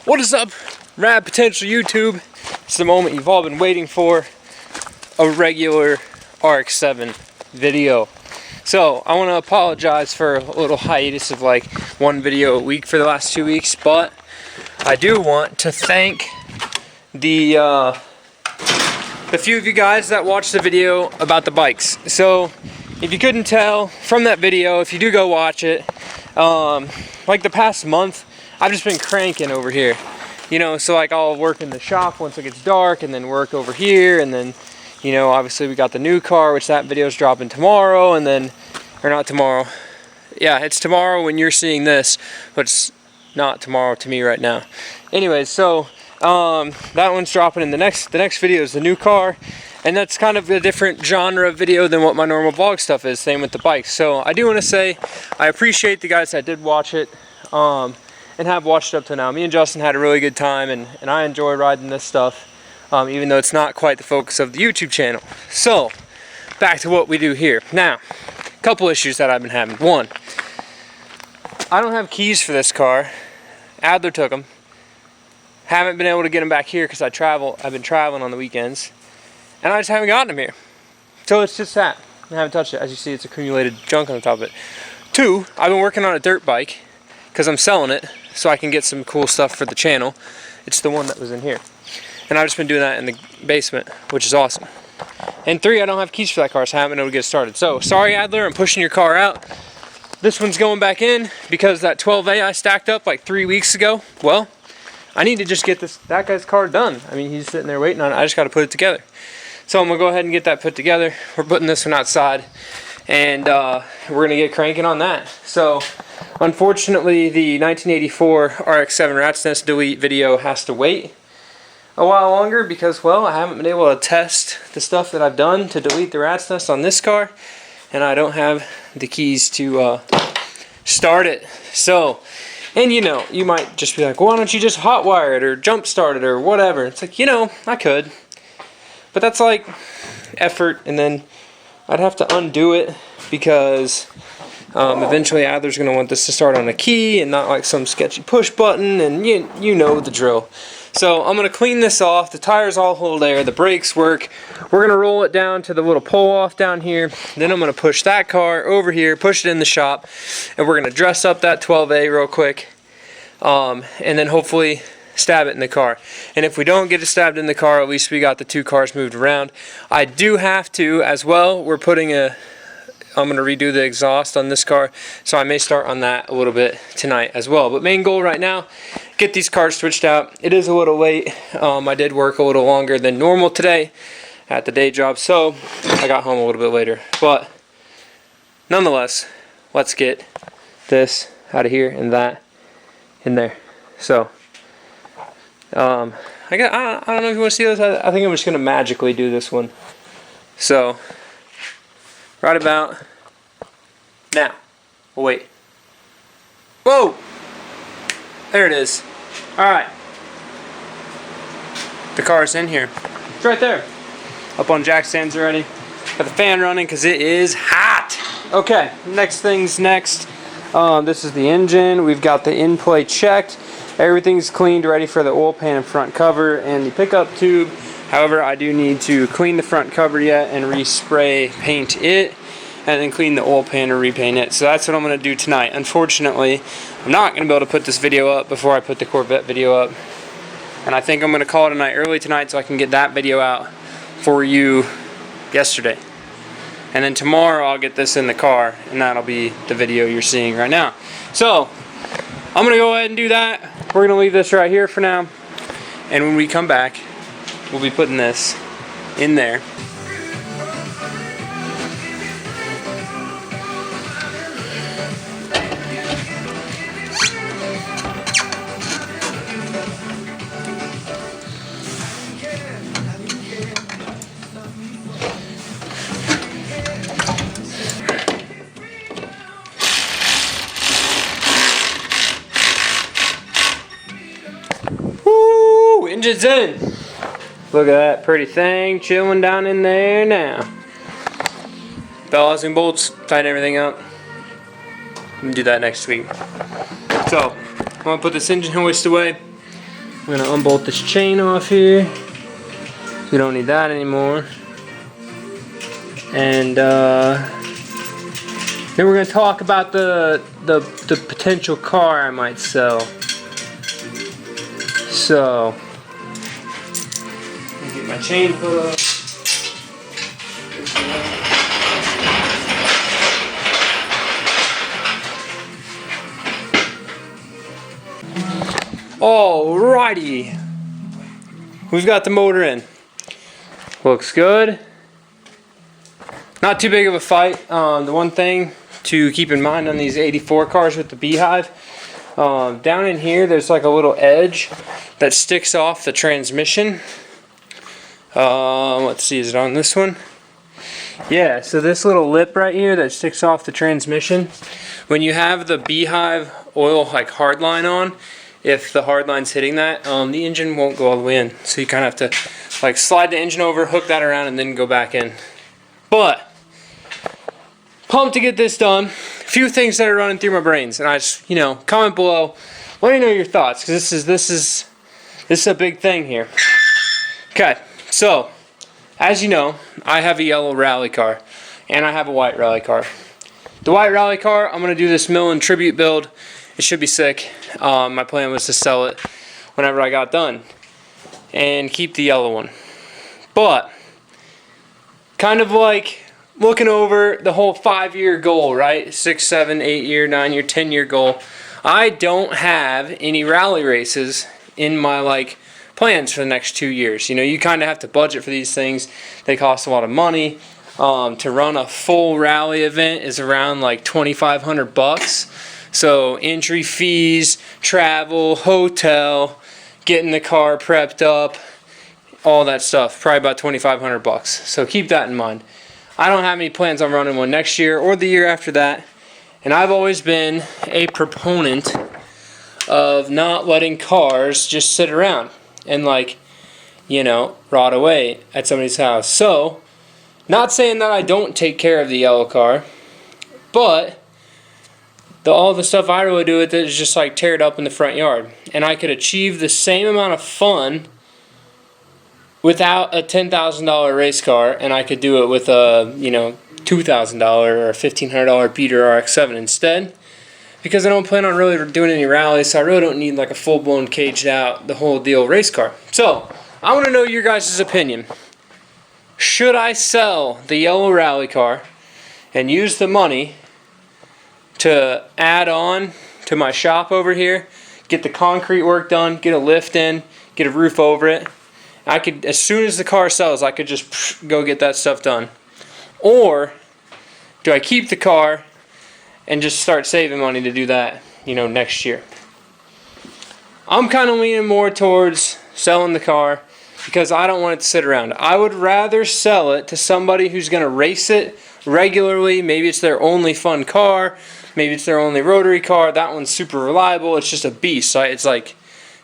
What is up, Rad Potential YouTube? It's the moment you've all been waiting for, a regular RX7 video. So, I want to apologize for a little hiatus of like one video a week for the last 2 weeks, but I do want to thank the few of you guys that watched the video about the bikes. So, if you couldn't tell from that video, if you do go watch it, like the past month, I've just been cranking over here, you know, so like I'll work in the shop once it gets dark and then work over here, and then, you know, obviously we got the new car, which that video is dropping tomorrow, and then, or not tomorrow, yeah, it's tomorrow when you're seeing this, but it's not tomorrow to me right now. Anyways, so that one's dropping in the next video is the new car, and that's kind of a different genre of video than what my normal vlog stuff is. Same with the bikes. So I do want to say I appreciate the guys that did watch it and have watched it up to now. Me and Justin had a really good time, and I enjoy riding this stuff, even though it's not quite the focus of the YouTube channel. So back to what we do here. Now, a couple issues that I've been having. One, I don't have keys for this car. Adler took them. Haven't been able to get them back here because I've been traveling on the weekends, and I just haven't gotten them here. So it's just that I haven't touched it. As you see, it's accumulated junk on the top of it. Two, I've been working on a dirt bike because I'm selling it so I can get some cool stuff for the channel. It's the one that was in here, and I've just been doing that in the basement, which is awesome. And three, I don't have keys for that car, so I haven't been able to get started. So sorry, Adler, I'm pushing your car out. This one's going back in because that 12A I stacked up like 3 weeks ago. Well, I need to just get that guy's car done. I mean, he's sitting there waiting on it. I just got to put it together. So I'm going to go ahead and get that put together. We're putting this one outside, and we're going to get cranking on that. So, unfortunately, the 1984 RX7 Rat's Nest Delete video has to wait a while longer because, well, I haven't been able to test the stuff that I've done to delete the Rat's Nest on this car, and I don't have the keys to start it. So, and you know, you might just be like, well, why don't you just hotwire it or jump start it or whatever? It's like, you know, I could, but that's like effort, and then I'd have to undo it because eventually Adler's going to want this to start on a key and not like some sketchy push button, and you know the drill. So I'm going to clean this off. The tires all hold air, the brakes work. We're going to roll it down to the little pull off down here. Then I'm going to push that car over here, push it in the shop, and we're going to dress up that 12A real quick, and then hopefully stab it in the car. And if we don't get it stabbed in the car, at least we got the two cars moved around. I do have to as well. I'm going to redo the exhaust on this car, so I may start on that a little bit tonight as well. But main goal right now, get these cars switched out. It is a little late. I did work a little longer than normal today at the day job, so I got home a little bit later. But nonetheless, let's get this out of here and that in there. So I don't know if you want to see this. I think I'm just going to magically do this one. So right about now. Oh, wait. Whoa! There it is. Alright. The car's in here. It's right there. Up on jack stands already. Got the fan running because it is hot. Okay, next thing's next. This is the engine. We've got the in-play checked. Everything's cleaned, ready for the oil pan and front cover and the pickup tube. However, I do need to clean the front cover yet and respray paint it, and then clean the oil pan and repaint it. So that's what I'm going to do tonight. Unfortunately, I'm not going to be able to put this video up before I put the Corvette video up. And I think I'm going to call it a night early tonight so I can get that video out for you yesterday. And then tomorrow I'll get this in the car, and that'll be the video you're seeing right now. So, I'm going to go ahead and do that. We're going to leave this right here for now. And when we come back, we'll be putting this in there. Woo! Engine's in! Look at that pretty thing chilling down in there now. Bells and bolts, tighten everything up. I'm gonna do that next week. So, I'm gonna put this engine hoist away. I'm gonna unbolt this chain off here. We don't need that anymore. And then we're gonna talk about the potential car I might sell. So, let me get my chain put up. Alrighty, we've got the motor in. Looks good. Not too big of a fight. The one thing to keep in mind on these 84 cars with the Beehive, down in here there's like a little edge that sticks off the transmission. Let's see, is it on this one? Yeah, so this little lip right here that sticks off the transmission, when you have the Beehive oil like hardline on, if the hardline's hitting that, the engine won't go all the way in. So you kind of have to like slide the engine over, hook that around, and then go back in. But pumped to get this done. A few things that are running through my brains, and I just, you know, comment below. Let me know your thoughts, because this is a big thing here. Okay, so as you know, I have a yellow rally car, and I have a white rally car. The white rally car, I'm gonna do this Millen tribute build. It should be sick. My plan was to sell it whenever I got done and keep the yellow one. But kind of like looking over the whole 5-year goal, right? 6, 7, 8-year, 9-year, 10-year goal. I don't have any rally races in my like plans for the next 2 years. You know, you kind of have to budget for these things. They cost a lot of money. To run a full rally event is around like $2,500. So entry fees, travel, hotel, getting the car prepped up, all that stuff, probably about $2,500. So keep that in mind. I don't have any plans on running one next year or the year after that. And I've always been a proponent of not letting cars just sit around and like, you know, rot away at somebody's house. So, not saying that I don't take care of the yellow car, but all the stuff I really do with it is just like tear it up in the front yard. And I could achieve the same amount of fun without a $10,000 race car, and I could do it with a, you know, $2,000 or $1,500 beater RX7 instead. Because I don't plan on really doing any rallies, so I really don't need like a full-blown caged out, the whole deal race car. So, I want to know your guys' opinion. Should I sell the yellow rally car and use the money to add on to my shop over here, get the concrete work done, get a lift in, get a roof over it? I could, as soon as the car sells, I could just go get that stuff done. Or do I keep the car and just start saving money to do that, you know, next year? I'm kind of leaning more towards selling the car because I don't want it to sit around. I would rather sell it to somebody who's going to race it regularly. Maybe it's their only fun car. Maybe it's their only rotary car. That one's super reliable. It's just a beast. Right? It's like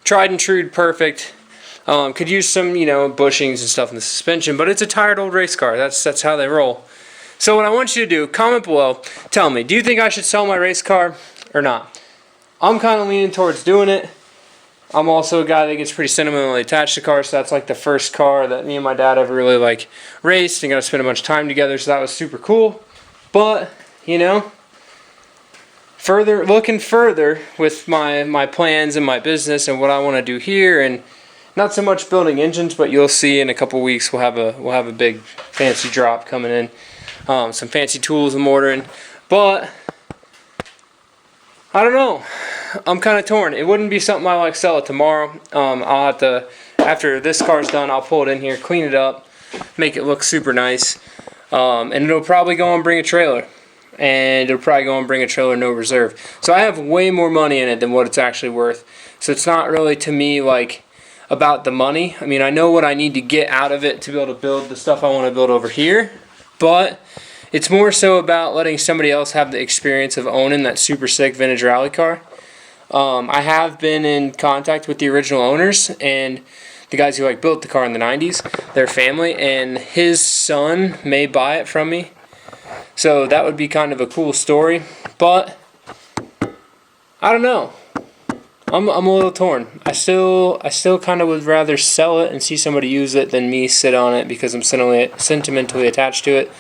tried and true, perfect. Could use some, you know, bushings and stuff in the suspension, but it's a tired old race car. That's how they roll. So what I want you to do, comment below, tell me, do you think I should sell my race car or not? I'm kind of leaning towards doing it. I'm also a guy that gets pretty sentimentally attached to cars, so that's like the first car that me and my dad ever really like raced and got to spend a bunch of time together, so that was super cool. But, you know, looking further with my plans and my business and what I want to do here, and not so much building engines, but you'll see in a couple weeks we'll have a big fancy drop coming in. Some fancy tools I'm ordering, but I don't know. I'm kind of torn. It wouldn't be something I like sell it tomorrow. I'll have to, after this car's done, I'll pull it in here, clean it up, make it look super nice, and it'll probably go and bring a trailer. And it'll probably go and bring a trailer no reserve. So I have way more money in it than what it's actually worth. So it's not really, to me, like about the money. I mean, I know what I need to get out of it to be able to build the stuff I want to build over here, but it's more so about letting somebody else have the experience of owning that super sick vintage rally car. I have been in contact with the original owners and the guys who like built the car in the 90s, their family, and his son may buy it from me. So that would be kind of a cool story, but I don't know. I'm a little torn. I still kind of would rather sell it and see somebody use it than me sit on it because I'm sentimentally attached to it.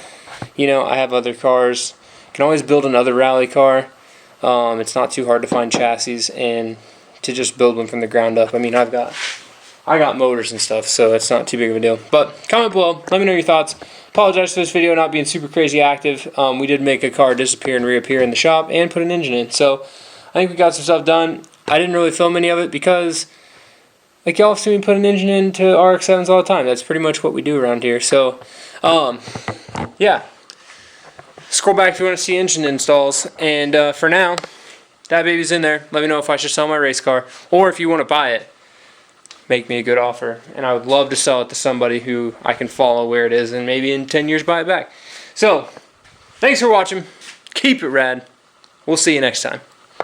You know, I have other cars. Can always build another rally car. It's not too hard to find chassis and to just build one from the ground up. I mean, I got motors and stuff, so it's not too big of a deal. But comment below, let me know your thoughts. Apologize for this video not being super crazy active. We did make a car disappear and reappear in the shop and put an engine in, so I think we got some stuff done. I didn't really film any of it because, like, y'all see me put an engine into RX7s all the time. That's pretty much what we do around here. So, yeah. Scroll back if you want to see engine installs. And for now, that baby's in there. Let me know if I should sell my race car. Or if you want to buy it, make me a good offer. And I would love to sell it to somebody who I can follow where it is and maybe in 10 years buy it back. So, thanks for watching. Keep it rad. We'll see you next time.